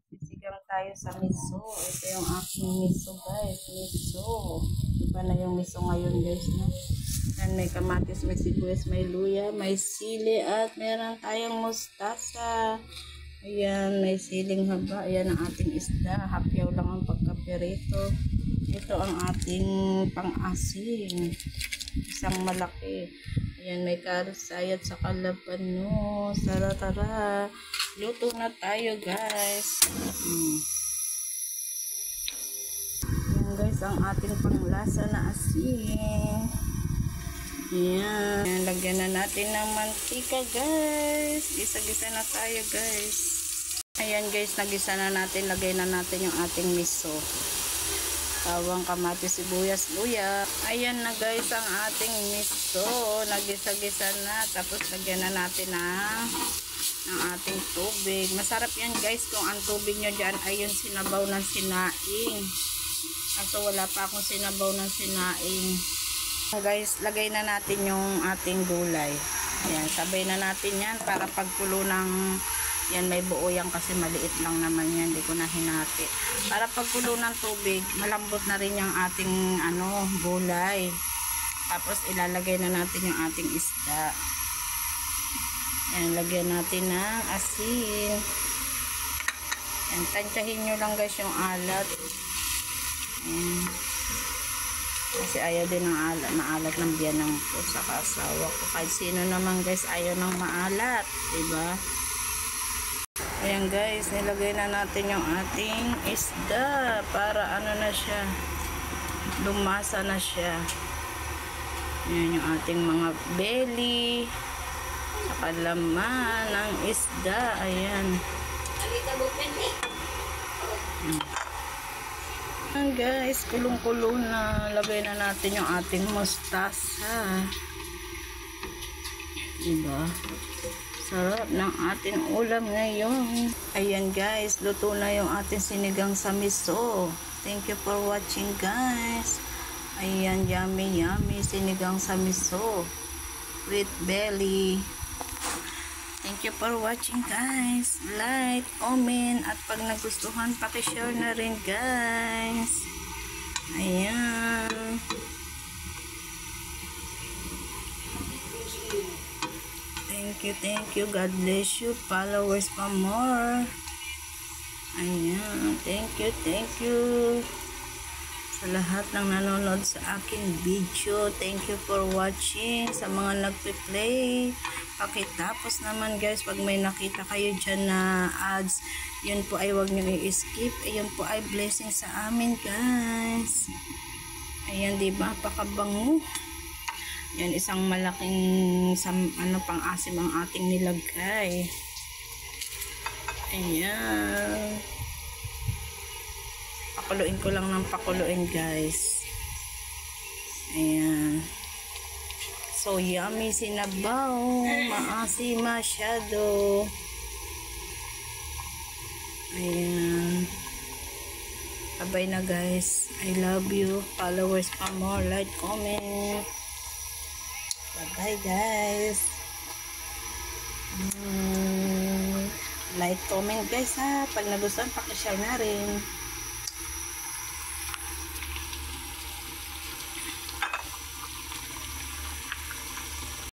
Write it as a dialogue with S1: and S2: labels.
S1: Sisigang tayo sa miso. Ito yung aking miso guys. Miso. Iba na yung miso ngayon guys. No? And may kamatis, may sibuyas, may luya, may sili at meron tayong mustasa. Ayan, may siling haba. Ayan ang ating isda. Hapyaw lang ang pagkapirito. Ito ang ating pang-asin. Isang malaki. Ayan, may karusayat sa kalabano. Tara. Luto na tayo, guys. Ayan, guys, ang ating panglasa na asin. Ayan. Ayan, lagyan na natin ng mantika, guys. Gisa-gisa na tayo, guys. Ayan, guys, nagisa na natin. Lagay na natin yung ating miso. Bawang, kamatis, sibuyas, luya. Ayan na guys ang ating miso. Nagisa-gisa na. Tapos lagyan na natin ng ating tubig. Masarap yan guys kung ang tubig nyo dyan ay yung sinabaw ng sinaing. Kaso wala pa akong sinabaw ng sinaing. Guys, lagay na natin yung ating gulay. Ayan, sabay na natin yan para pagkulo ng... Yan, may buo yan kasi maliit lang naman yan. Hindi ko na hinati. Para pagkulo ng tubig, malambot na rin yung ating gulay. Tapos ilalagay na natin yung ating isda. Yan, lagyan natin ng asin. Yan, tansyahin nyo lang guys yung alat. Yan. Kasi ayaw din ng maalat ng biyanang ko sa kasawa ko. Kahit sino naman guys, ayaw ng maalat. Diba? Ayan guys, nilagay na natin yung ating isda para ano na siya, lumasa na siya. Ayan yung ating mga belly, saka laman ng isda. Ayan. Ayan guys, kulong-kulong na. Lagay na natin yung ating mustasa. Diba? Sarap ng ating ulam ngayon. Ayan guys, luto na yung ating sinigang sa miso. Thank you for watching guys. Ayan, yummy sinigang sa miso with belly. Thank you for watching guys. Like, comment, at pag nagustuhan, pakishare na rin guys. Ayan. Thank you. God bless you. Followers pa more. Ayan. Thank you. Sa lahat ng nanonood sa aking video. Thank you for watching. Sa mga nagpe-play. Pakitapos naman guys, pag may nakita kayo dyan na ads, yun po ay huwag nyo i-skip. Ayun po ay blessing sa amin guys. Ayan, diba? Pakabango. Yan, isang malaking pang-asim ang ating nilagay. Ayan. Pakuluin ko lang ng pakuluin guys. Ayan. So yummy sinabaw. Maasim masyado. Ayan. Bye na guys. I love you. Followers pa more. Like, comment. Bye guys. Like, comment guys ha. Pag nagustuhan, pakishare na rin.